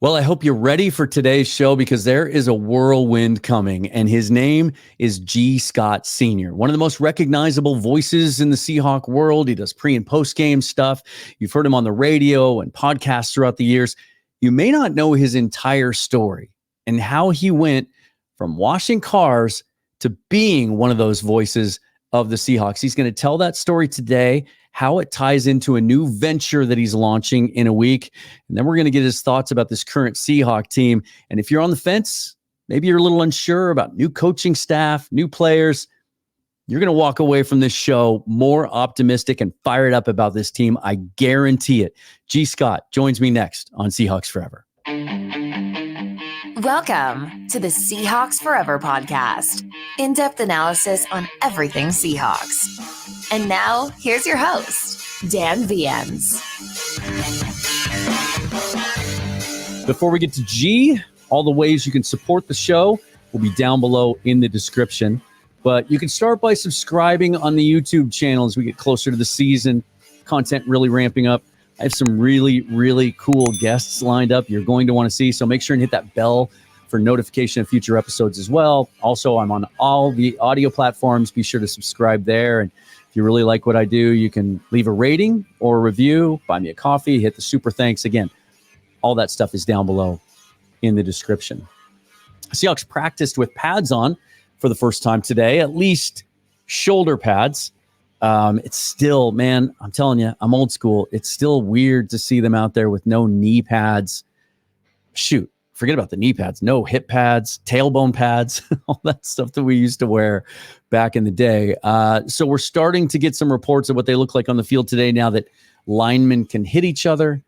Well, I hope you're ready for today's show because there is a whirlwind coming, and his name is G. Scott Sr., one of the most recognizable voices in the Seahawk world. He does pre- and post-game stuff. You've heard him on the radio and podcasts throughout the years. You may not know his entire story and how he went from washing cars to being one of those voices of the Seahawks. He's going to tell that story today, how it ties into a new venture that he's launching in a week. And then we're going to get his thoughts about this current Seahawk team. And if you're on the fence, maybe you're a little unsure about new coaching staff, new players, you're going to walk away from this show more optimistic and fired up about this team. I guarantee it. G. Scott joins me next on Seahawks Forever. Welcome to the Seahawks Forever podcast. In-depth analysis on everything Seahawks. And now, here's your host, Dan Viens. Before we get to G, all the ways you can support the show will be down below in the description. But you can start by subscribing on the YouTube channel as we get closer to the season. Content really ramping up. I have some really, really cool guests lined up you're going to want to see. So make sure and hit that bell for notification of future episodes as well. Also, I'm on all the audio platforms. Be sure to subscribe there. And if you really like what I do, you can leave a rating or a review, buy me a coffee, hit the super thanks. Again, all that stuff is down below in the description. Seahawks practiced with pads on for the first time today, at least shoulder pads. It's still, man, I'm telling you, I'm old school. It's still weird to see them out there with no knee pads. Shoot, forget about the knee pads. No hip pads, tailbone pads, all that stuff that we used to wear back in the day. So we're starting to get some reports of what they look like on the field today now that linemen can hit each other.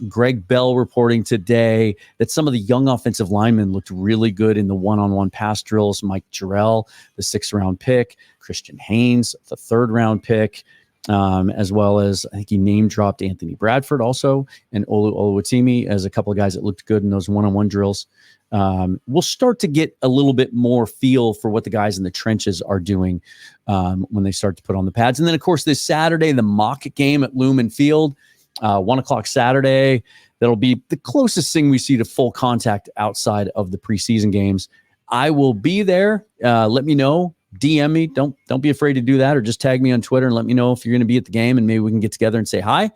Greg Bell reporting today that some of the young offensive linemen looked really good in the one-on-one pass drills. Mike Jarrell, the 6th-round pick, Christian Haynes, the 3rd-round pick, as well as I think he name-dropped Anthony Bradford also and Olu Oluwatimi as a couple of guys that looked good in those one-on-one drills. We'll start to get a little bit more feel for what the guys in the trenches are doing when they start to put on the pads. And then, of course, this Saturday, the mock game at Lumen Field. 1 o'clock Saturday. That'll be the closest thing we see to full contact outside of the preseason games. I will be there. Let me know. DM me. Don't be afraid to do that, or just tag me on Twitter and let me know if you're going to be at the game, and maybe we can get together and say hi.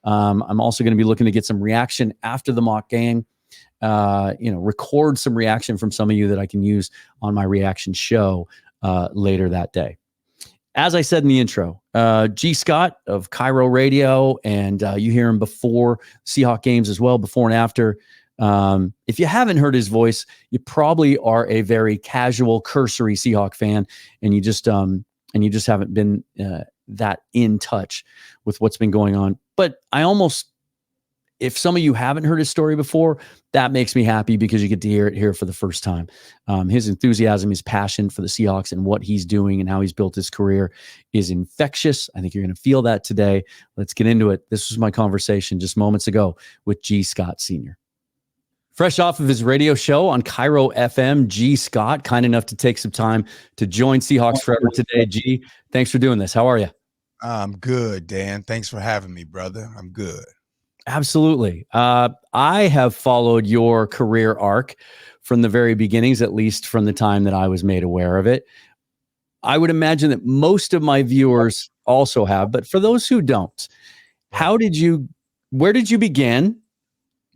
I'm also going to be looking to get some reaction after the mock game. Record some reaction from some of you that I can use on my reaction show later that day. As I said in the intro, G. Scott of KIRO Radio, and you hear him before Seahawk games as well, before and after. If you haven't heard his voice, you probably are a very casual, cursory Seahawk fan, and you just haven't been that in touch with what's been going on. But if some of you haven't heard his story before, that makes me happy because you get to hear it here for the first time. His enthusiasm, his passion for the Seahawks and what he's doing and how he's built his career is infectious. I think you're going to feel that today. Let's get into it. This was my conversation just moments ago with G. Scott Sr. Fresh off of his radio show on KIRO FM, G. Scott, kind enough to take some time to join Seahawks Forever today. G, thanks for doing this. How are you? I'm good, Dan. Thanks for having me, brother. I'm good. Absolutely. I have followed your career arc from the very beginnings, at least from the time that I was made aware of it. I would imagine that most of my viewers also have, but for those who don't, where did you begin?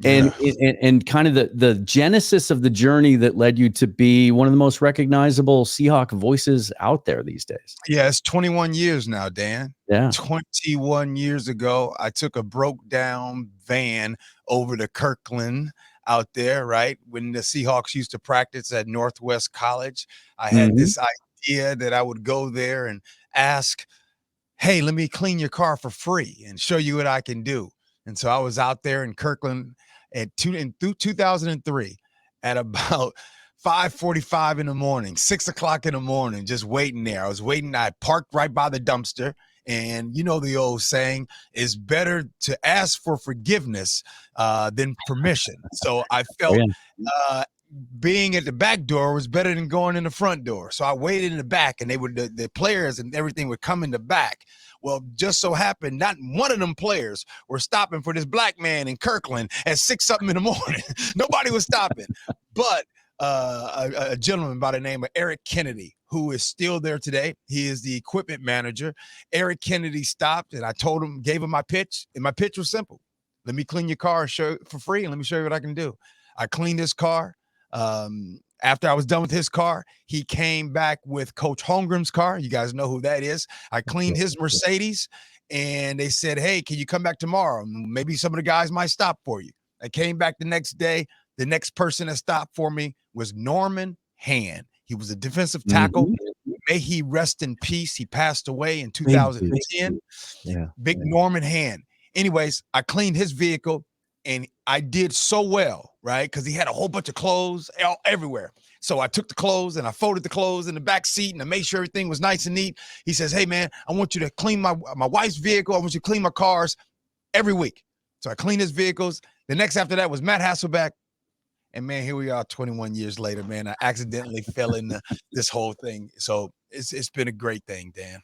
And kind of the genesis of the journey that led you to be one of the most recognizable Seahawk voices out there these days. Yeah, it's 21 years now, Dan. Yeah. 21 years ago, I took a broke down van over to Kirkland out there, right? When the Seahawks used to practice at Northwest College, I had this idea that I would go there and ask, hey, let me clean your car for free and show you what I can do. And so I was out there in Kirkland through 2003 at about 5:45 in the morning, 6 o'clock in the morning, just waiting there. I was waiting. I parked right by the dumpster. And you know the old saying, it's better to ask for forgiveness than permission. So I felt being at the back door was better than going in the front door. So I waited in the back, and the players and everything would come in the back. Well, just so happened, not one of them players were stopping for this black man in Kirkland at 6-something in the morning. Nobody was stopping. But a gentleman by the name of Eric Kennedy, who is still there today. He is the equipment manager. Eric Kennedy stopped, and I told him, gave him my pitch, and my pitch was simple. Let me clean your car for free, and let me show you what I can do. I cleaned his car. After I was done with his car, he came back with Coach Holmgren's car. You guys know who that is. I cleaned his Mercedes, and they said, hey, can you come back tomorrow? Maybe some of the guys might stop for you. I came back the next day. The next person that stopped for me was Norman Hand. He was a defensive tackle. May he rest in peace. He passed away in 2010. Big Norman Hand. Anyways, I cleaned his vehicle, and I did so well, right? Because he had a whole bunch of clothes everywhere. So I took the clothes and I folded the clothes in the back seat, and I made sure everything was nice and neat. He says, hey, man, I want you to clean my wife's vehicle. I want you to clean my cars every week. So I cleaned his vehicles. The next after that was Matt Hasselbeck. And, man, here we are 21 years later, man. I accidentally fell into this whole thing. So it's been a great thing, Dan.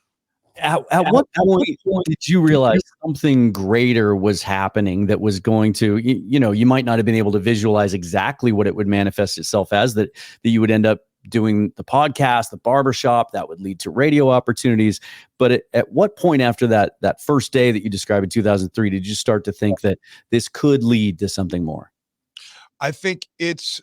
At what point did you realize something greater was happening that was going to, you might not have been able to visualize exactly what it would manifest itself as, that you would end up doing the podcast, the barbershop, that would lead to radio opportunities. But at what point after that first day that you described in 2003, did you start to think that this could lead to something more? I think it's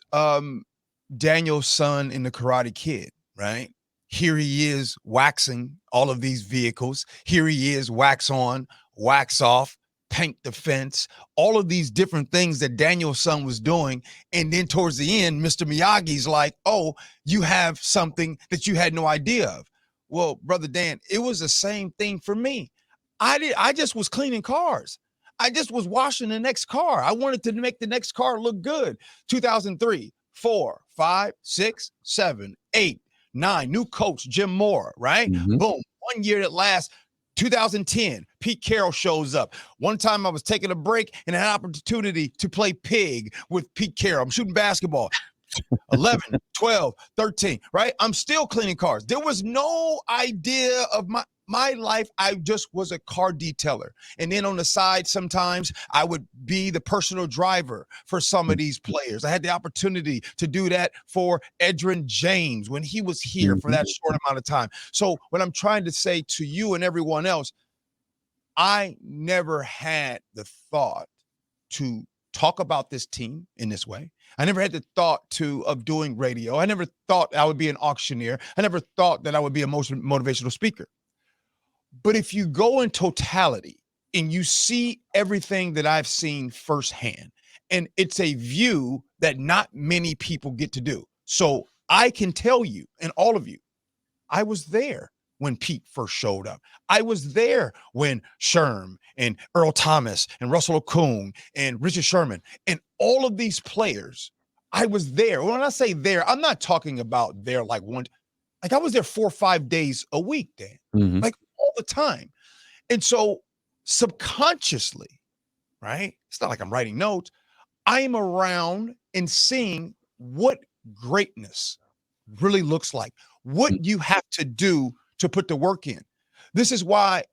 Daniel's son in The Karate Kid, right? Here he is waxing all of these vehicles. Here he is, wax on, wax off, paint the fence, all of these different things that Daniel's son was doing. And then towards the end, Mr. Miyagi's like, oh, you have something that you had no idea of. Well, Brother Dan, it was the same thing for me. I just was cleaning cars. I just was washing the next car. I wanted to make the next car look good. 2003, 4, 5, 6, 7, 8, 9. New coach, Jim Moore, right? Boom. 1 year that lasts. 2010, Pete Carroll shows up. One time I was taking a break and had an opportunity to play pig with Pete Carroll. I'm shooting basketball. 11, 12, 13, right? I'm still cleaning cars. There was no idea of my life. I just was a car detailer. And then on the side, sometimes I would be the personal driver for some of these players. I had the opportunity to do that for Edgerrin James when he was here for that short amount of time. So what I'm trying to say to you and everyone else, I never had the thought to talk about this team in this way. I never had the thought of doing radio. I never thought I would be an auctioneer. I never thought that I would be a motivational speaker. But if you go in totality and you see everything that I've seen firsthand, and it's a view that not many people get to do. So I can tell you, and all of you, I was there when Pete first showed up. I was there when Sherm and Earl Thomas and Russell Okung and Richard Sherman and all of these players, I was there. When I say there, I'm not talking about there like I was there 4 or 5 days a week, Dan, like all the time. And so subconsciously, right? It's not like I'm writing notes. I am around and seeing what greatness really looks like, what you have to do to put the work in. This is why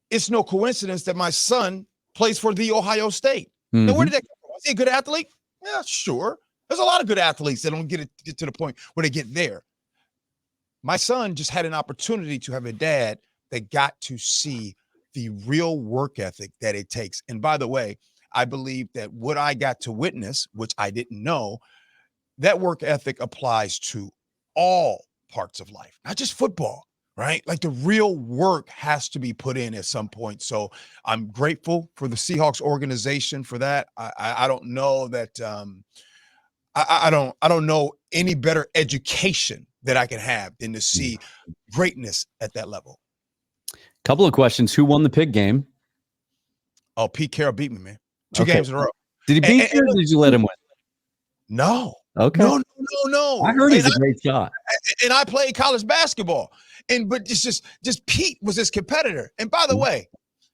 it's no coincidence that my son plays for The Ohio State. Now, where did that come from? Is he a good athlete? Yeah, sure. There's a lot of good athletes that don't get to the point where they get there. My son just had an opportunity to have a dad that got to see the real work ethic that it takes. And by the way, I believe that what I got to witness, which I didn't know, that work ethic applies to all parts of life, not just football, right? Like the real work has to be put in at some point. So I'm grateful for the Seahawks organization for that. I don't know that I don't know any better education that I can have than to see greatness at that level. Couple of questions. Who won the pig game? Oh, Pete Carroll beat me, man. Two games in a row. Did he beat you or did you let him win? No. Okay. No. I heard he's a great shot. And I played college basketball. But it's just Pete was his competitor. And by the way,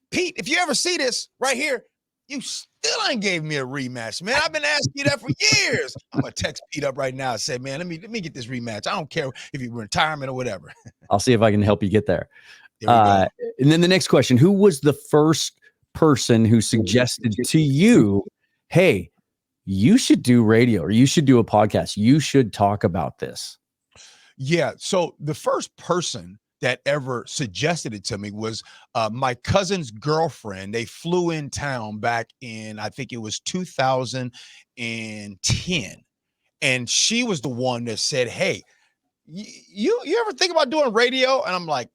Pete, if you ever see this right here, you still ain't gave me a rematch, man. I've been asking you that for years. I'm gonna text Pete up right now and say, man, let me get this rematch. I don't care if you're in retirement or whatever. I'll see if I can help you get there. Here we go. And then the next question, who was the first person who suggested to you, hey, you should do radio or you should do a podcast. You should talk about this. Yeah. So the first person that ever suggested it to me was my cousin's girlfriend. They flew in town back in, I think it was 2010. And she was the one that said, hey, you ever think about doing radio? And I'm like,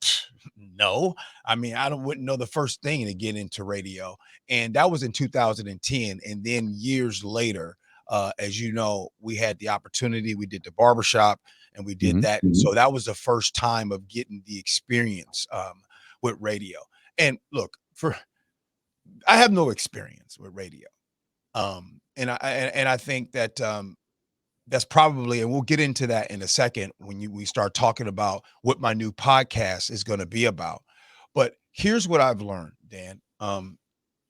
no. I mean, wouldn't know the first thing to get into radio. And that was in 2010. And then years later, as you know, we had the opportunity. We did the barbershop and we did that. And so that was the first time of getting the experience with radio. And look, I have no experience with radio. And I think that that's probably, and we'll get into that in a second when we start talking about what my new podcast is going to be about. But here's what I've learned, Dan.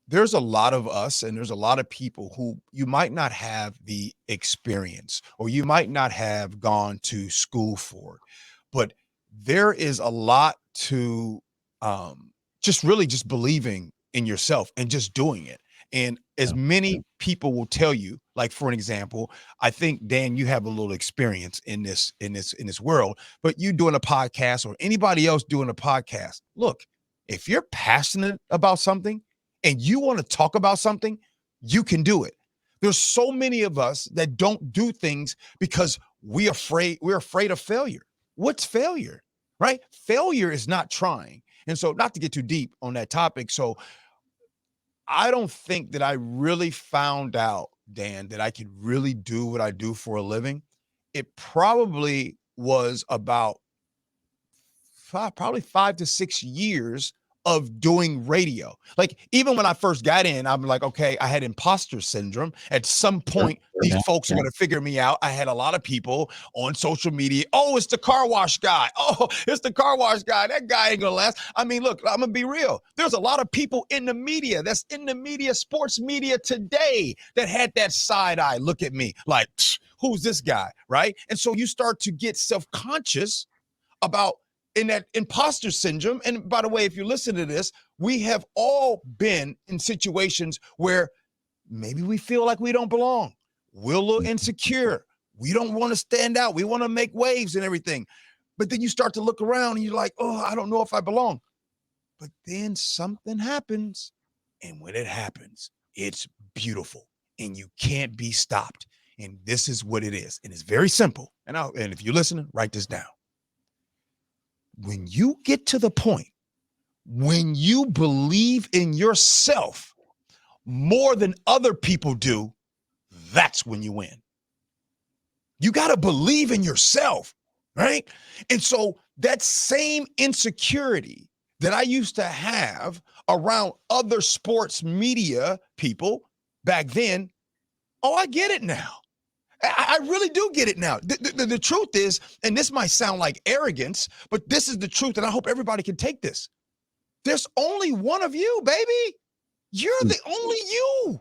There's a lot of us and there's a lot of people who you might not have the experience or you might not have gone to school for it, but there is a lot to just believing in yourself and just doing it. And as many people will tell you, like, for an example, I think, Dan, you have a little experience in this world, but you doing a podcast or anybody else doing a podcast, look, if you're passionate about something and you want to talk about something, you can do it. There's so many of us that don't do things because we're afraid of failure. What's failure, right? Failure is not trying. And so, not to get too deep on that topic. So I don't think that I really found out, Dan, that I could really do what I do for a living. It probably was about probably 5 to 6 years of doing radio. Like, even when I first got in, I'm like, okay, I had imposter syndrome. At some point, these folks are going to figure me out. I had a lot of people on social media. Oh, it's the car wash guy. Oh, it's the car wash guy. That guy ain't going to last. I mean, look, I'm going to be real. There's a lot of people in the media, that's in the media, sports media today, that had that side eye look at me like, who's this guy, right? And so you start to get self-conscious about in that imposter syndrome. And by the way, if you listen to this, we have all been in situations where maybe we feel like we don't belong. We're a little insecure. We don't want to stand out. We want to make waves and everything. But then you start to look around and you're like, oh, I don't know if I belong. But then something happens. And when it happens, it's beautiful and you can't be stopped. And this is what it is. And it's very simple. And if you're listening, write this down. When you get to the point, when you believe in yourself more than other people do, that's when you win. You got to believe in yourself, right? And so that same insecurity that I used to have around other sports media people back then, oh, I get it now. I really do get it now. The truth is, and this might sound like arrogance, but this is the truth, and I hope everybody can take this. There's only one of you, baby. You're the only you.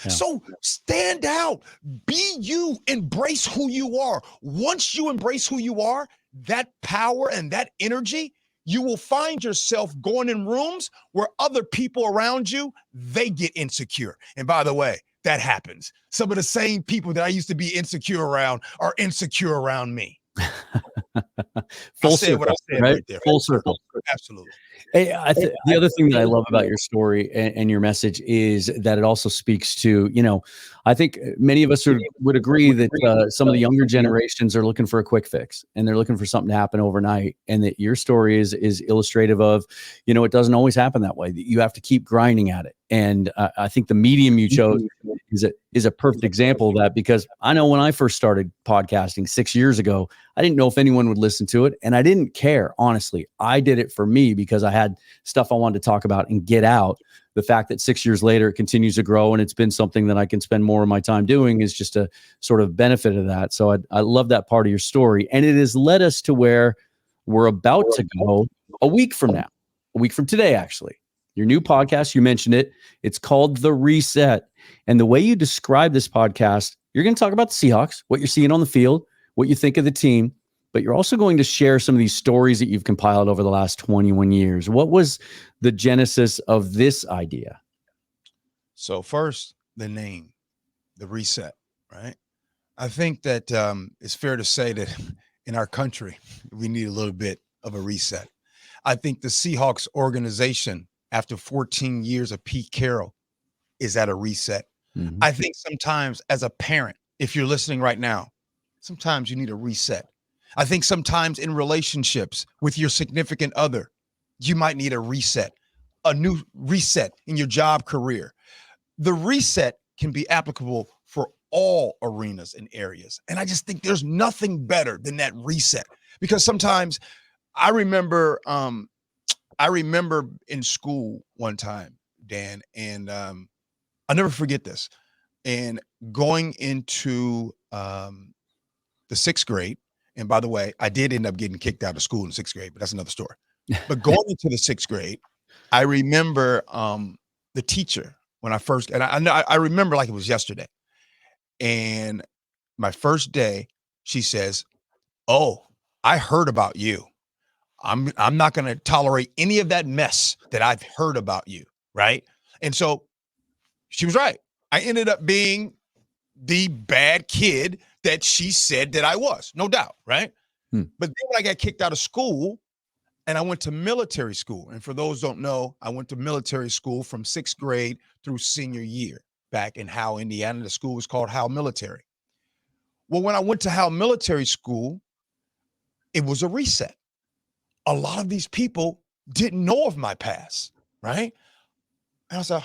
Yeah. So stand out, be you, embrace who you are. Once you embrace who you are, that power and that energy, you will find yourself going in rooms where other people around you, they get insecure. And by the way, that happens. Some of the same people that I used to be insecure around are insecure around me. Full circle, right there. Full circle. Absolutely. Hey, the other thing that I love about your story and your message is that it also speaks to, I think many of us would agree that some of the younger generations are looking for a quick fix and they're looking for something to happen overnight. And that your story is illustrative of, it doesn't always happen that way. That you have to keep grinding at it. And I think the medium you chose is a perfect example of that, because I know when I first started podcasting 6 years ago, I didn't know if anyone would listen to it. And I didn't care, honestly. I did it for me because I had stuff I wanted to talk about and get out. The fact that 6 years later it continues to grow and it's been something that I can spend more of my time doing is just a sort of benefit of that. So I love that part of your story. And it has led us to where we're about to go a week from today, actually. Your new podcast, you mentioned it. It's called The Reset. And the way you describe this podcast, you're going to talk about the Seahawks, what you're seeing on the field, what you think of the team. but you're also going to share some of these stories that you've compiled over the last 21 years. What was the genesis of this idea? So first, the name, the reset, right? I think that it's fair to say that in our country, we need a little bit of a reset. I think the Seahawks organization, after 14 years of Pete Carroll, is at a reset. Mm-hmm. I think sometimes as a parent, if you're listening right now, sometimes you need a reset. I think sometimes in relationships with your significant other, you might need a reset, a new reset in your job career. The reset can be applicable for all arenas and areas. And I just think there's nothing better than that reset, because sometimes I remember in school one time, Dan, and I'll never forget this. And going into the sixth grade, and by the way, I did end up getting kicked out of school in sixth grade, but that's another story. But going into the sixth grade, I remember the teacher when I first, and I remember like it was yesterday. And my first day, she says, "Oh, I heard about you. I'm not going to tolerate any of that mess that I've heard about you." Right. And so she was right. I ended up being the bad kid that she said that I was, no doubt. Right. But then when I got kicked out of school and I went to military school, and for those who don't know, I went to military school from sixth grade through senior year back in Howe, Indiana. The school was called Howe Military. Well, when I went to Howe Military School, it was a reset. A lot of these people didn't know of my past, right? And I was like,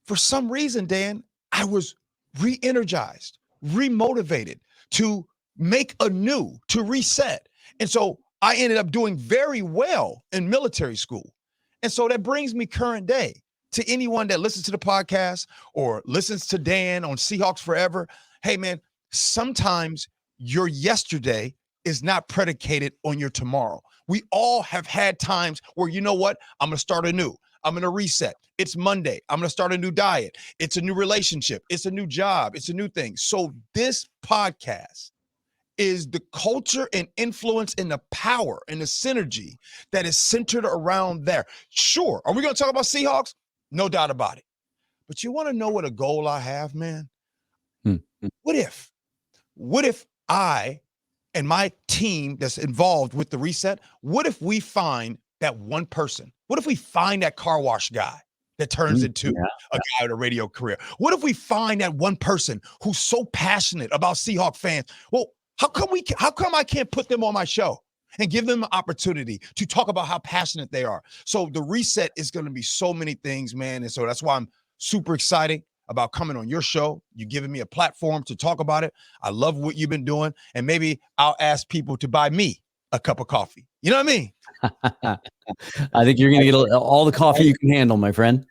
for some reason, Dan, I was re-energized, remotivated to make anew, to reset. And so I ended up doing very well in military school. And so that brings me current day to anyone that listens to the podcast or listens to Dan on Seahawks Forever. Hey, man, sometimes your yesterday is not predicated on your tomorrow. We all have had times where, you know what, I'm going to start anew. I'm going to reset. It's Monday. I'm going to start a new diet. It's a new relationship. It's a new job. It's a new thing. So this podcast is the culture and influence and the power and the synergy that is centered around there. Sure. Are we going to talk about Seahawks? No doubt about it. But you want to know what a goal I have, man? What if I and my team that's involved with the reset, what if we find that one person? What if we find that car wash guy that turns into a guy with a radio career? What if we find that one person who's so passionate about Seahawks fans? Well, how come I can't put them on my show and give them an opportunity to talk about how passionate they are? So the reset is going to be so many things, man. And so that's why I'm super excited about coming on your show. You're giving me a platform to talk about it. I love what you've been doing. And maybe I'll ask people to buy me a cup of coffee. You know what I mean? I think you're going to get all the coffee you can handle, my friend.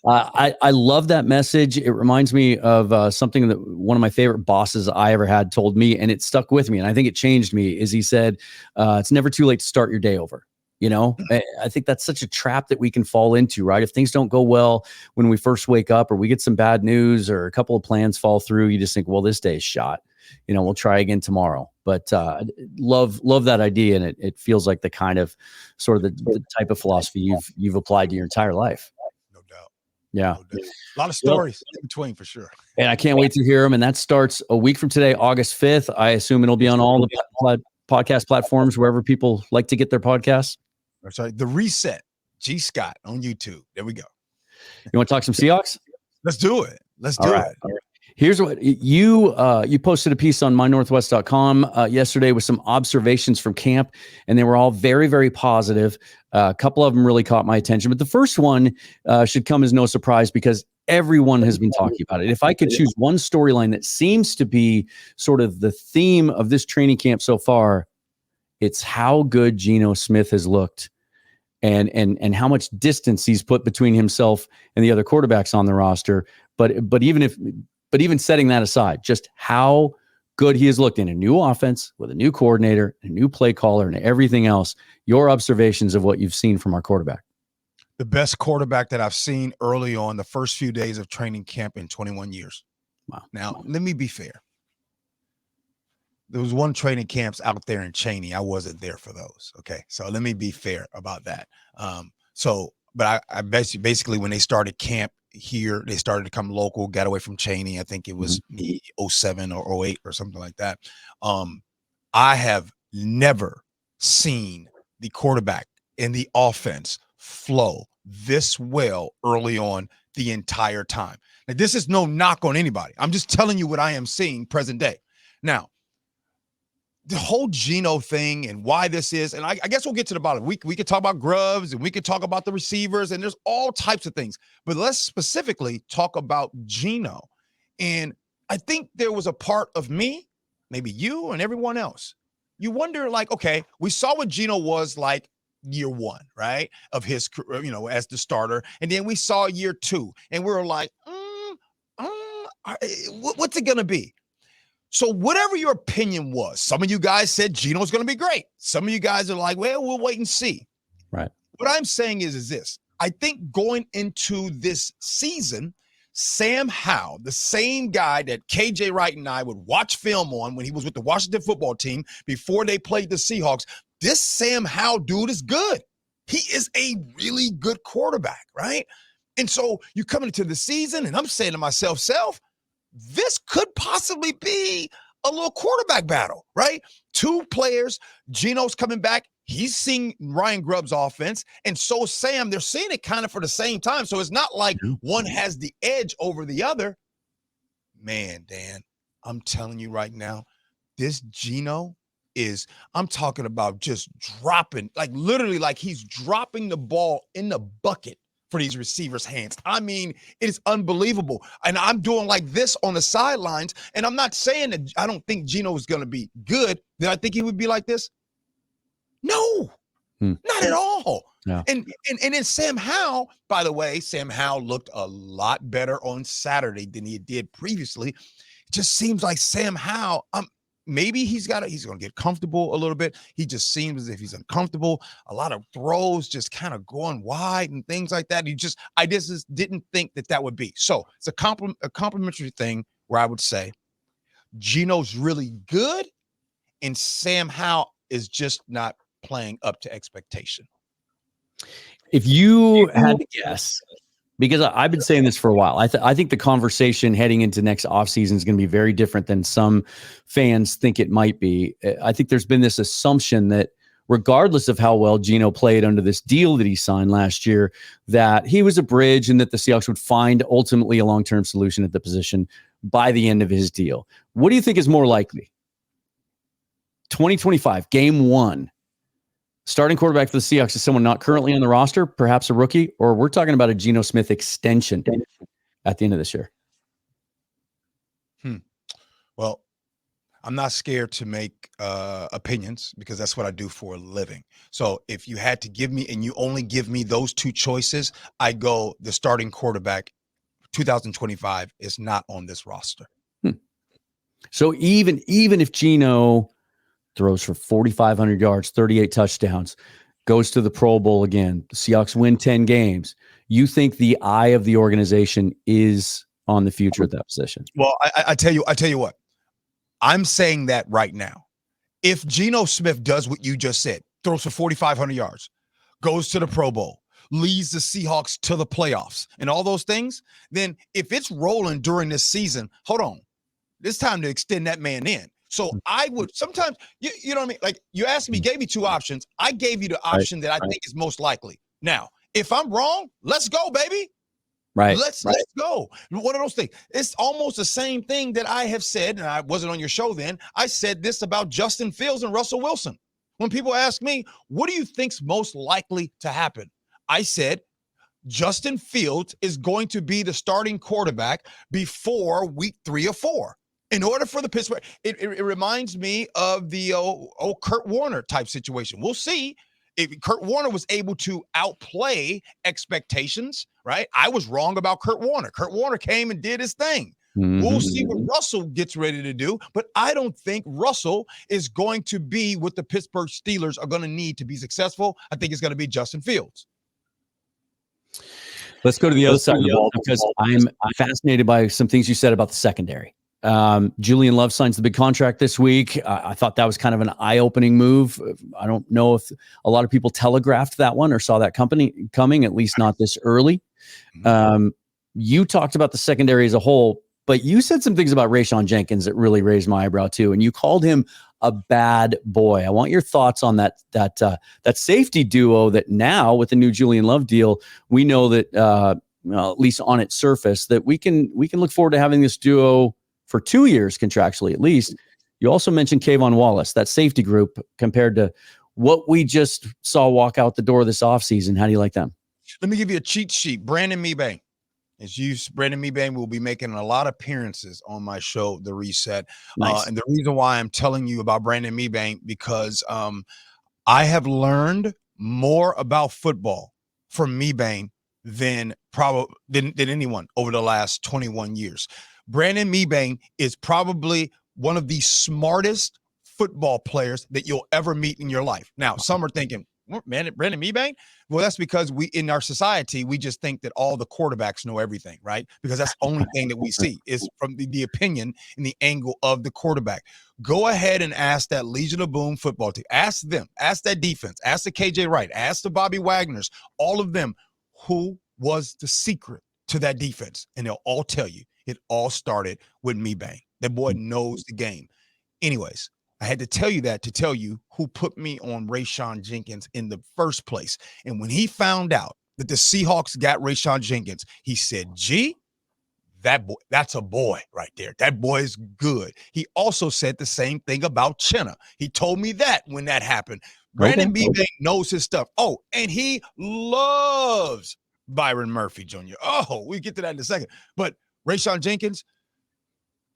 I love that message. It reminds me of something that one of my favorite bosses I ever had told me, and it stuck with me. And I think it changed me. Is he said, it's never too late to start your day over. You know, I think that's such a trap that we can fall into, right? If things don't go well when we first wake up, or we get some bad news, or a couple of plans fall through, you just think, well, this day is shot. You know, we'll try again tomorrow. But love that idea, and it feels like the kind of sort of the type of philosophy you've applied to your entire life. No doubt. Yeah, no doubt. A lot of stories in between for sure. And I can't wait to hear them. And that starts a week from today, August 5th. I assume it'll be on all the podcast platforms, wherever people like to get their podcasts. That's right. The Reset, G. Scott on YouTube. There we go. You want to talk some Seahawks? Let's do it. Let's do it. All right. Here's what you posted a piece on mynorthwest.com yesterday with some observations from camp, and they were all very, very positive. A couple of them really caught my attention, but the first one should come as no surprise because everyone has been talking about it. If I could choose one storyline that seems to be sort of the theme of this training camp so far, it's how good Gino Smith has looked and how much distance he's put between himself and the other quarterbacks on the roster. But even setting that aside, just how good he has looked in a new offense with a new coordinator, a new play caller, and everything else. Your observations of what you've seen from our quarterback. The best quarterback that I've seen early on the first few days of training camp in 21 years. Wow. Now, let me be fair. there was one training camps out there in Cheney. I wasn't there for those. Okay. So let me be fair about that. But I basically when they started camp here, they started to come local, got away from Cheney. I think it was 07 or 08 or something like that. I have never seen the quarterback and the offense flow this well early on the entire time. Now, this is no knock on anybody. I'm just telling you what I am seeing present day. Now, the whole Gino thing and why this is, and I guess we'll get to the bottom. We could talk about Grubbs and we could talk about the receivers, and there's all types of things. But let's specifically talk about Gino. And I think there was a part of me, maybe you and everyone else, you wonder, like, okay, we saw what Gino was like year one, right, of his, as the starter. And then we saw year two, and we were like, what's it going to be? So whatever your opinion was, some of you guys said Gino's going to be great. Some of you guys are like, well, we'll wait and see. Right. What I'm saying is this. I think going into this season, Sam Howell, the same guy that KJ Wright and I would watch film on when he was with the Washington football team before they played the Seahawks, this Sam Howell dude is good. He is a really good quarterback, right? And so you come into the season, and I'm saying to myself, this could possibly be a little quarterback battle, right? Two players, Gino's coming back. He's seeing Ryan Grubb's offense, and so Sam, they're seeing it kind of for the same time. So it's not like one has the edge over the other. Man, Dan, I'm telling you right now, this Gino is, I'm talking about just dropping, like literally like he's dropping the ball in the bucket for these receivers' hands. I mean, it is unbelievable. And I'm doing like this on the sidelines, and I'm not saying that I don't think Gino is going to be good. Did I think he would be like this? No, not at all. No. And then Sam Howell, by the way, Sam Howell looked a lot better on Saturday than he did previously. It just seems like Sam Howell, maybe he's going to get comfortable a little bit. He just seems as if he's uncomfortable. A lot of throws just kind of going wide and things like that. I just didn't think that would be. So it's a complimentary thing where I would say Gino's really good and Sam Howell is just not playing up to expectation. If you had to guess, because I've been saying this for a while, I think the conversation heading into next offseason is going to be very different than some fans think it might be. I think there's been this assumption that regardless of how well Gino played under this deal that he signed last year, that he was a bridge and that the Seahawks would find ultimately a long-term solution at the position by the end of his deal. What do you think is more likely? 2025, game one. Starting quarterback for the Seahawks is someone not currently on the roster, perhaps a rookie, or we're talking about a Gino Smith extension at the end of this year. Well, I'm not scared to make opinions because that's what I do for a living. So if you had to give me, and you only give me those two choices, I go the starting quarterback 2025 is not on this roster. So even if Gino throws for 4,500 yards, 38 touchdowns, goes to the Pro Bowl again, the Seahawks win 10 games, you think the eye of the organization is on the future at that position? Well, I tell you what, I'm saying that right now. If Gino Smith does what you just said, throws for 4,500 yards, goes to the Pro Bowl, leads the Seahawks to the playoffs and all those things, then if it's rolling during this season, hold on, it's time to extend that man in. So I would sometimes, you know what I mean? Like you asked me, gave me two options. I gave you the option that I think is most likely. Now, if I'm wrong, let's go, baby. Right. Let's go. One of those things. It's almost the same thing that I have said, and I wasn't on your show then. I said this about Justin Fields and Russell Wilson. When people ask me, what do you think's most likely to happen? I said, Justin Fields is going to be the starting quarterback before week 3 or 4. In order for the Pittsburgh, it reminds me of the old Kurt Warner type situation. We'll see if Kurt Warner was able to outplay expectations, right? I was wrong about Kurt Warner. Kurt Warner came and did his thing. We'll see what Russell gets ready to do, but I don't think Russell is going to be what the Pittsburgh Steelers are going to need to be successful. I think it's going to be Justin Fields. Let's go to the other side of the ball because I'm fascinated by some things you said about the secondary. Julian Love signs the big contract this week. I thought that was kind of an eye-opening move. I don't know if a lot of people telegraphed that one or saw that company coming, at least not this early. You talked about the secondary as a whole, but you said some things about Rayshon Jenkins that really raised my eyebrow too, and you called him a bad boy. I want your thoughts on that safety duo that now with the new Julian Love deal, we know that at least on its surface that we can look forward to having this duo for 2 years contractually at least. You also mentioned Kayvon Wallace, that safety group compared to what we just saw walk out the door this offseason. How do you like them? Let me give you a cheat sheet. Brandon Mebane. Brandon Mebane will be making a lot of appearances on my show, The Reset. Nice. And the reason why I'm telling you about Brandon Mebane, because I have learned more about football from Mebane than anyone over the last 21 years. Brandon Mebane is probably one of the smartest football players that you'll ever meet in your life. Now, some are thinking, man, Brandon Mebane? Well, that's because in our society, we just think that all the quarterbacks know everything, right? Because that's the only thing that we see is from the opinion and the angle of the quarterback. Go ahead and ask that Legion of Boom football team. Ask them. Ask that defense. Ask the KJ Wright. Ask the Bobby Wagners. All of them. Who was the secret to that defense? And they'll all tell you it all started with Mebane. That boy knows the game. Anyways, I had to tell you that to tell you who put me on Rayshon Jenkins in the first place. And when he found out that the Seahawks got Rayshon Jenkins, he said, gee, that boy, that's a boy right there. That boy is good. He also said the same thing about Chenna. He told me that when that happened. Brandon Mebane knows his stuff. Oh, and he loves Byron Murphy Jr. Oh, we get to that in a second. But Rayshon Jenkins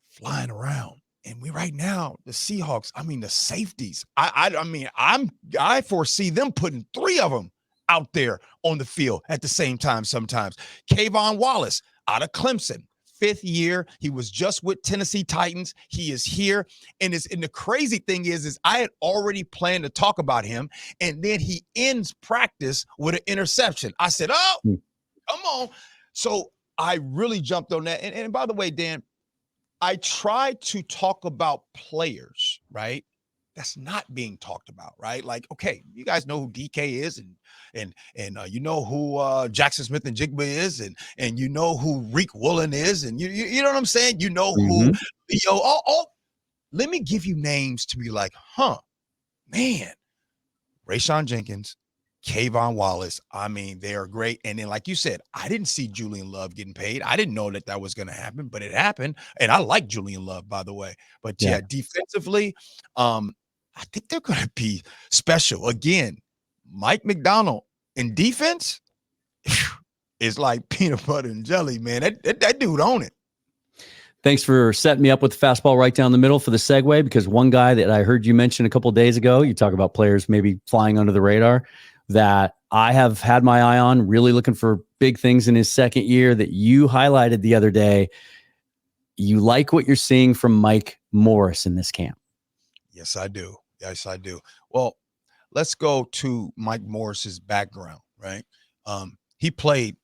flying around. And right now, the Seahawks, the safeties, I foresee them putting 3 of them out there on the field at the same time sometimes. Kayvon Wallace out of Clemson, 5th year. He was just with Tennessee Titans. He is here. And the crazy thing is I had already planned to talk about him. And then he ends practice with an interception. I said, oh, come on. So I really jumped on that. And by the way, Dan, I try to talk about players, right? That's not being talked about, right? Like, okay, you guys know who DK is, and you know who Jackson Smith and Jigba is, and you know who Reek Woolen is, and you know what I'm saying? You know who, let me give you names to be like, man, Rayshon Jenkins, Kayvon Wallace, they are great. And then, like you said, I didn't see Julian Love getting paid. I didn't know that was going to happen, but it happened. And I like Julian Love, by the way. But yeah, defensively, I think they're going to be special. Again, Mike Macdonald in defense is like peanut butter and jelly, man. That dude own it. Thanks for setting me up with the fastball right down the middle for the segue, because one guy that I heard you mention a couple of days ago, you talk about players maybe flying under the radar, that I have had my eye on, really looking for big things in his second year, that you highlighted the other day. You like what you're seeing from Mike Morris in this camp? Yes, I do. Yes, I do. Well, let's go to Mike Morris's background, right? He played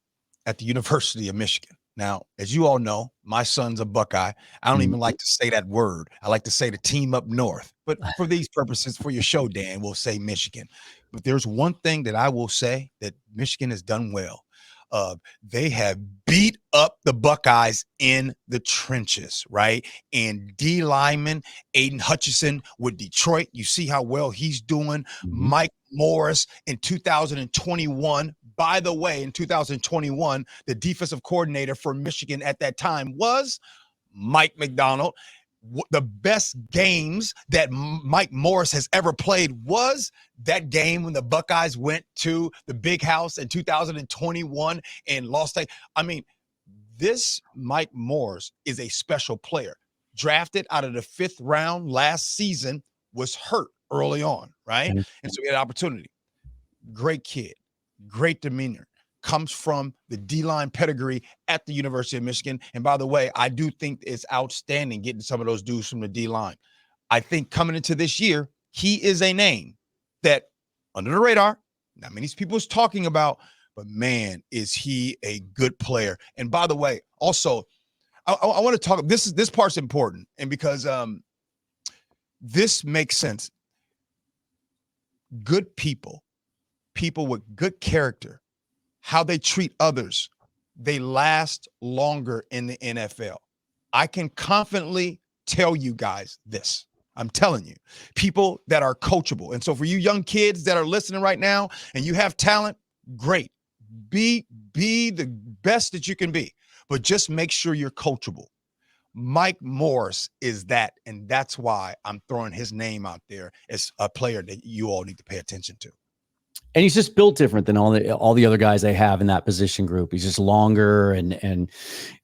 at the University of Michigan. Now, as you all know, my son's a Buckeye. I don't even like to say that word. I like to say the team up north. But for these purposes, for your show, Dan, we'll say Michigan. But there's one thing that I will say that Michigan has done well. They have beat up the Buckeyes in the trenches, right? And D lineman, Aiden Hutchinson with Detroit. You see how well he's doing. Mike Morris in 2021. By the way, in 2021, the defensive coordinator for Michigan at that time was Mike Macdonald. The best games that Mike Morris has ever played was that game when the Buckeyes went to the Big House in 2021 and lost. This Mike Morris is a special player. Drafted out of the 5th round last season, was hurt early on, right? And so he had an opportunity. Great kid, great demeanor. Comes from the D-line pedigree at the University of Michigan. And by the way, I do think it's outstanding getting some of those dudes from the D-line. I think coming into this year, he is a name that under the radar, not many people is talking about, but man, is he a good player. And by the way, also, I want to talk. This part's important, and because this makes sense. Good people with good character, how they treat others, they last longer in the NFL. I can confidently tell you guys this. I'm telling you, people that are coachable. And so for you young kids that are listening right now and you have talent, great. Be the best that you can be, but just make sure you're coachable. Mike Morris is that, and that's why I'm throwing his name out there as a player that you all need to pay attention to. And he's just built different than all the other guys they have in that position group. He's just longer, and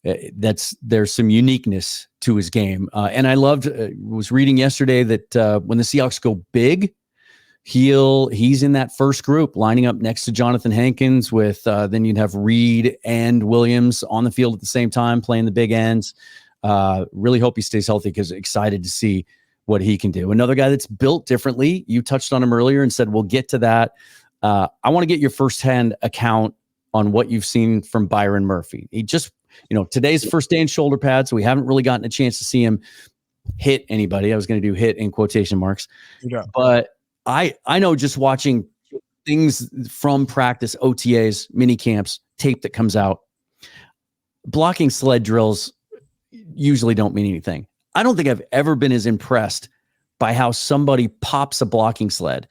there's some uniqueness to his game. And I was reading yesterday that when the Seahawks go big, he's in that first group, lining up next to Jonathan Hankins. With then you'd have Reed and Williams on the field at the same time, playing the big ends. Really hope he stays healthy, because excited to see what he can do. Another guy that's built differently. You touched on him earlier and said we'll get to that. I want to get your firsthand account on what you've seen from Byron Murphy. He just, today's first day in shoulder pads, so we haven't really gotten a chance to see him hit anybody. I was going to do hit in quotation marks, but I know, just watching things from practice, OTAs, mini camps, tape that comes out, blocking sled drills usually don't mean anything. I don't think I've ever been as impressed by how somebody pops a blocking sled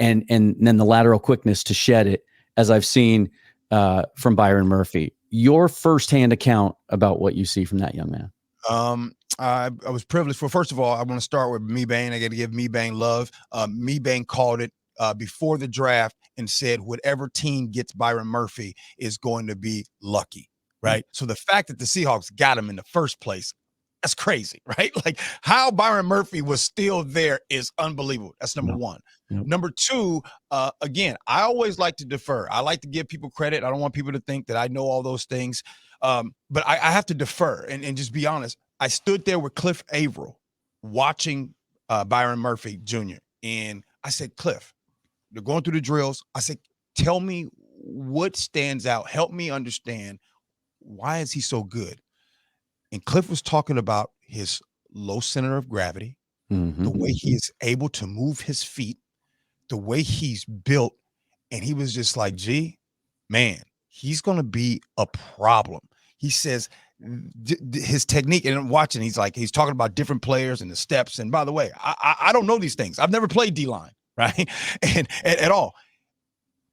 and then the lateral quickness to shed it, as I've seen from Byron Murphy. Your firsthand account about what you see from that young man. I was privileged. Well, first of all, I want to start with Mebane. I got to give Mebane love. Mebane called it before the draft and said whatever team gets Byron Murphy is going to be lucky, right? So the fact that the Seahawks got him in the first place, that's crazy, right? Like, how Byron Murphy was still there is unbelievable. That's number one. Yep. Number two, again, I always like to defer. I like to give people credit. I don't want people to think that I know all those things. But I have to defer and just be honest. I stood there with Cliff Averill watching Byron Murphy Jr. And I said, Cliff, they're going through the drills. I said, tell me what stands out. Help me understand, why is he so good? And Cliff was talking about his low center of gravity, the way he is able to move his feet, the way he's built. And he was just like, gee, man, he's going to be a problem. He says his technique, and I'm watching, he's talking about different players and the steps. And by the way, I don't know these things. I've never played D-line, right? And at all.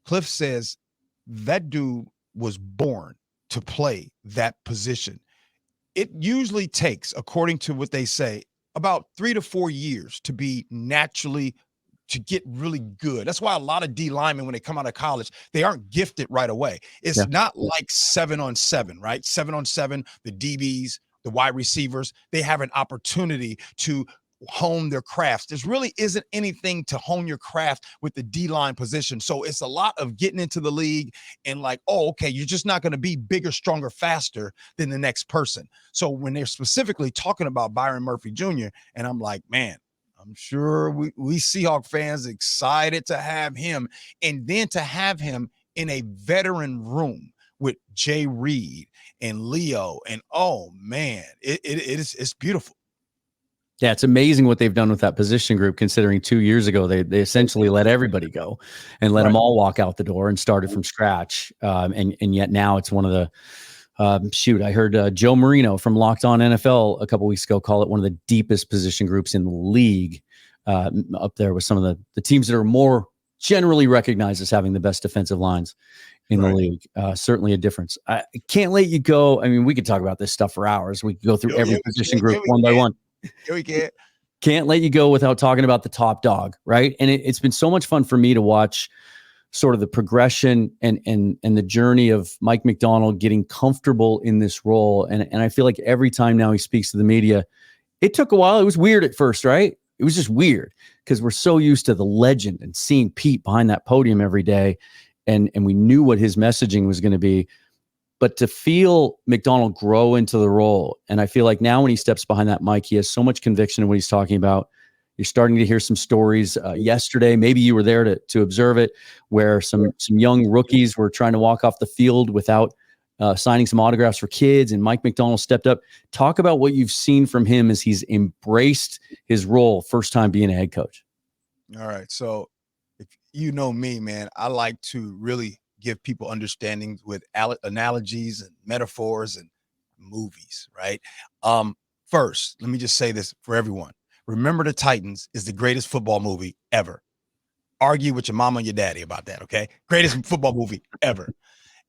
Cliff says that dude was born to play that position. It usually takes, according to what they say, about 3 to 4 years to be naturally, to get really good. That's why a lot of D linemen, when they come out of college, they aren't gifted right away. It's not like 7-on-7, right? 7-on-7, the DBs, the wide receivers, they have an opportunity to hone their crafts. There really isn't anything to hone your craft with the D-line position. So it's a lot of getting into the league and like, oh, okay, you're just not going to be bigger, stronger, faster than the next person. So when they're specifically talking about Byron Murphy Jr., and I'm like, man, I'm sure we Seahawks fans excited to have him, and then to have him in a veteran room with Jay Reed and Leo, and oh man, it's beautiful. Yeah, it's amazing what they've done with that position group, considering 2 years ago they essentially let everybody go and let them all walk out the door and started from scratch. And yet now it's one of the I heard Joe Marino from Locked On NFL a couple weeks ago call it one of the deepest position groups in the league, up there with some of the teams that are more generally recognized as having the best defensive lines in the league. Certainly a difference. I can't let you go. I mean, we could talk about this stuff for hours. We could go through every position group one by one. We can't let you go without talking about the top dog, right? And it's been so much fun for me to watch sort of the progression and the journey of Mike Macdonald getting comfortable in this role. And I feel like every time now he speaks to the media, it took a while. It was weird at first, right? It was just weird because we're so used to the legend and seeing Pete behind that podium every day. And we knew what his messaging was going to be. But to feel Macdonald grow into the role, and I feel like now when he steps behind that mic, he has so much conviction in what he's talking about. You're starting to hear some stories yesterday. Maybe you were there to observe it, where some young rookies were trying to walk off the field without signing some autographs for kids, and Mike Macdonald stepped up. Talk about what you've seen from him as he's embraced his role, first time being a head coach. All right. So if you know me, man, I like to really give people understandings with analogies and metaphors and movies, right? First, let me just say this for everyone. Remember the Titans is the greatest football movie ever. Argue with your mama and your daddy about that, okay? Greatest football movie ever.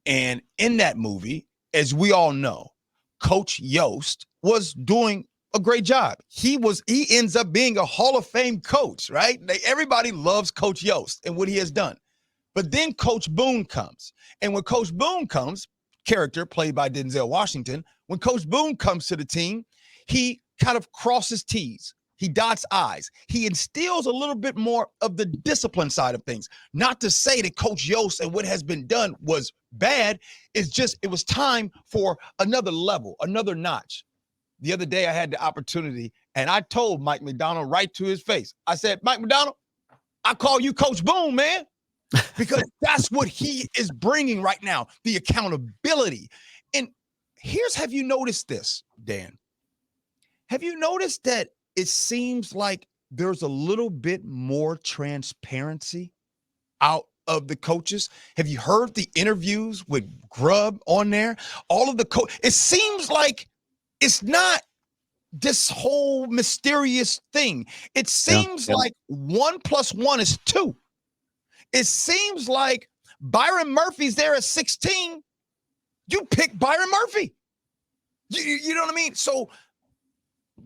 And in that movie, as we all know, Coach Yost was doing a great job. He ends up being a Hall of Fame coach, right? Everybody loves Coach Yost and what he has done. But then Coach Boone comes. And when Coach Boone comes, character played by Denzel Washington, when Coach Boone comes to the team, he kind of crosses T's. He dots I's. He instills a little bit more of the discipline side of things. Not to say that Coach Yost and what has been done was bad. It's just it was time for another level, another notch. The other day I had the opportunity, and I told Mike Macdonald right to his face. I said, Mike Macdonald, I call you Coach Boone, man, because that's what he is bringing right now, the accountability. And have you noticed this, Dan? Have you noticed that it seems like there's a little bit more transparency out of the coaches? Have you heard the interviews with Grubb on there? All of the it seems like it's not this whole mysterious thing. It seems like 1 + 1 is 2. It seems like Byron Murphy's there at 16. You pick Byron Murphy. You know what I mean? So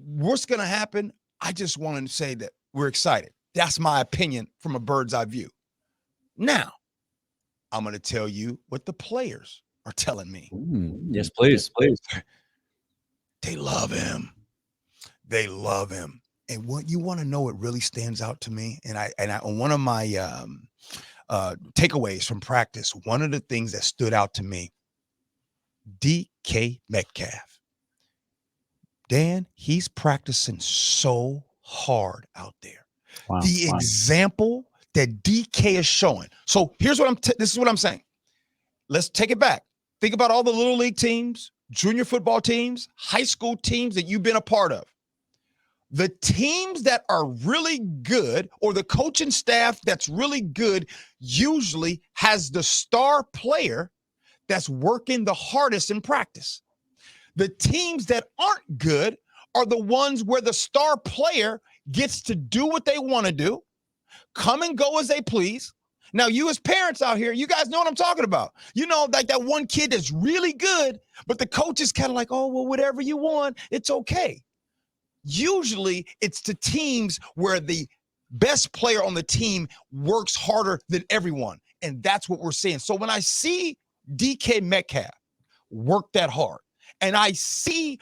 what's going to happen? I just wanted to say that we're excited. That's my opinion from a bird's eye view. Now, I'm going to tell you what the players are telling me. Yes, please. They love him. They love him. And what you want to know, it really stands out to me. And I one of my takeaways from practice, one of the things that stood out to me, DK Metcalf. Dan, he's practicing so hard out there. Wow, the example that DK is showing. So here's what this is what I'm saying. Let's take it back. Think about all the little league teams, junior football teams, high school teams that you've been a part of. The teams that are really good, or the coaching staff that's really good, usually has the star player that's working the hardest in practice. The teams that aren't good are the ones where the star player gets to do what they want to do, come and go as they please. Now, you as parents out here, you guys know what I'm talking about. You know, like that one kid that's really good, but the coach is kind of like, oh, well, whatever you want, it's okay. Usually it's the teams where the best player on the team works harder than everyone. And that's what we're seeing. So when I see DK Metcalf work that hard, and I see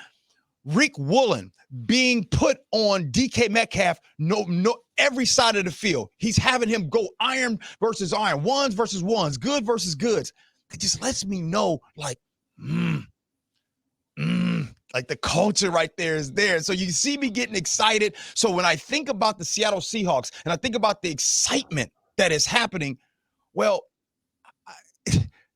Rick Woolen being put on DK Metcalf, every side of the field. He's having him go iron versus iron, ones versus ones, good versus goods. It just lets me know, like, like the culture right there is there. So you see me getting excited. So when I think about the Seattle Seahawks and I think about the excitement that is happening, well,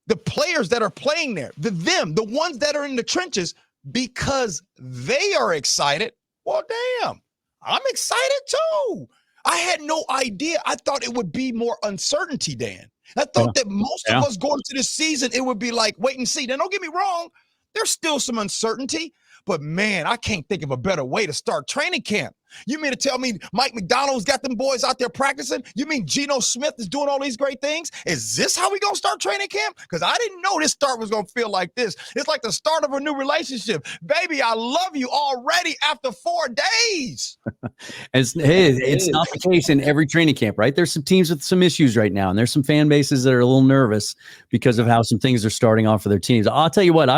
the players that are playing there, the ones that are in the trenches, because they are excited, well, damn, I'm excited too. I had no idea. I thought it would be more uncertainty, Dan. I thought that most of us going to this season, it would be like wait and see. Now, don't get me wrong. There's still some uncertainty, but man, I can't think of a better way to start training camp. You mean to tell me Mike Macdonald's got them boys out there practicing? You mean Gino Smith is doing all these great things? Is this how we going to start training camp? Because I didn't know this start was going to feel like this. It's like the start of a new relationship. Baby, I love you already after 4 days. It's not the case in every training camp, right? There's some teams with some issues right now, and there's some fan bases that are a little nervous because of how some things are starting off for their teams. I'll tell you what,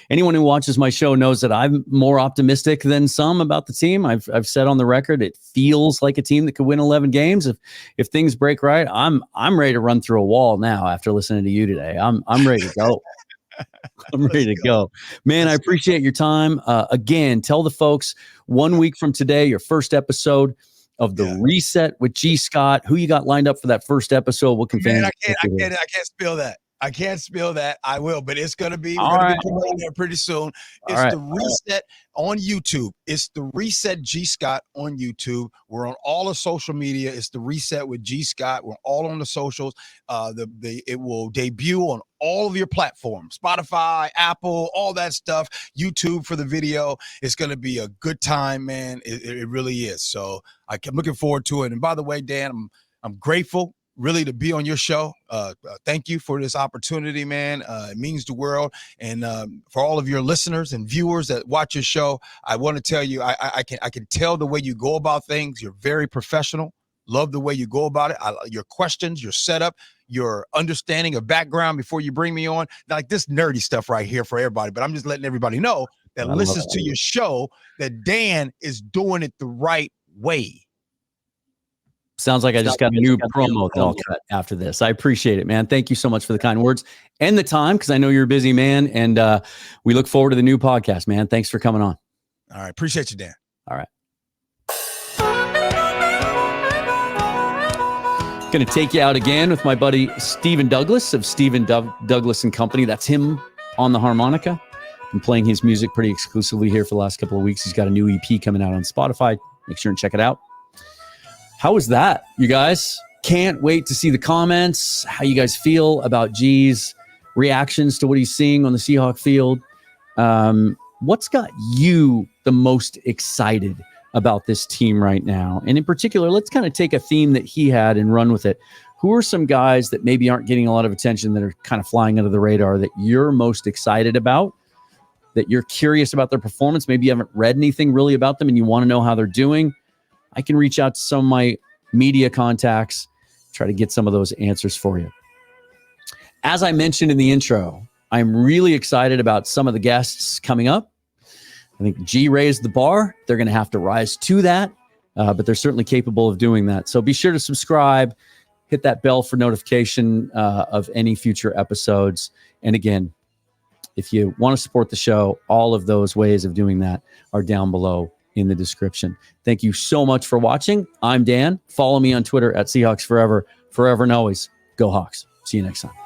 anyone who watches my show knows that I'm more optimistic than some about the team. I've said on the record, it feels like a team that could win 11 games if things break right. I'm ready to run through a wall now after listening to you today. I'm ready to go. I'm ready to go. Man, I appreciate your time. Again, tell the folks 1 week from today, your first episode of the Reset with G. Scott. Who you got lined up for that first episode? What can fans? I can't spell that. I can't spill that. I will, but it's going to be, All we're going right. to be promoting there pretty soon. It's All right. the Reset on YouTube. It's the Reset G Scott on YouTube. We're on all the social media. It's the Reset with G Scott. We're all on the socials. It will debut on all of your platforms, Spotify, Apple, all that stuff, YouTube for the video. It's going to be a good time, man. It really is. So I'm looking forward to it. And by the way, Dan, I'm grateful really to be on your show. Thank you for this opportunity, man. It means the world. And for all of your listeners and viewers that watch your show, I want to tell you, I can tell the way you go about things. You're very professional. Love the way you go about it. Your questions, your setup, your understanding of background before you bring me on. Like this nerdy stuff right here for everybody. But I'm just letting everybody know that listens to your show that Dan is doing it the right way. Sounds like I just got a new promo that I'll cut after this. I appreciate it, man. Thank you so much for the kind words and the time, because I know you're a busy man, and we look forward to the new podcast, man. Thanks for coming on. All right. Appreciate you, Dan. All right. Going to take you out again with my buddy Stephen Douglas of Stephen Douglas and Company. That's him on the harmonica. Been playing his music pretty exclusively here for the last couple of weeks. He's got a new EP coming out on Spotify. Make sure and check it out. How was that, you guys? Can't wait to see the comments, how you guys feel about G's reactions to what he's seeing on the Seahawk field. What's got you the most excited about this team right now? And in particular, let's kind of take a theme that he had and run with it. Who are some guys that maybe aren't getting a lot of attention, that are kind of flying under the radar, that you're most excited about, that you're curious about their performance? Maybe you haven't read anything really about them and you want to know how they're doing. I can reach out to some of my media contacts, try to get some of those answers for you. As I mentioned in the intro, I'm really excited about some of the guests coming up. I think G raised the bar. They're going to have to rise to that, but they're certainly capable of doing that. So be sure to subscribe, hit that bell for notification of any future episodes. And again, if you want to support the show, all of those ways of doing that are down below in the description. Thank you so much for watching. I'm Dan. Follow me on Twitter at Seahawks Forever. Forever and always, go Hawks. See you next time.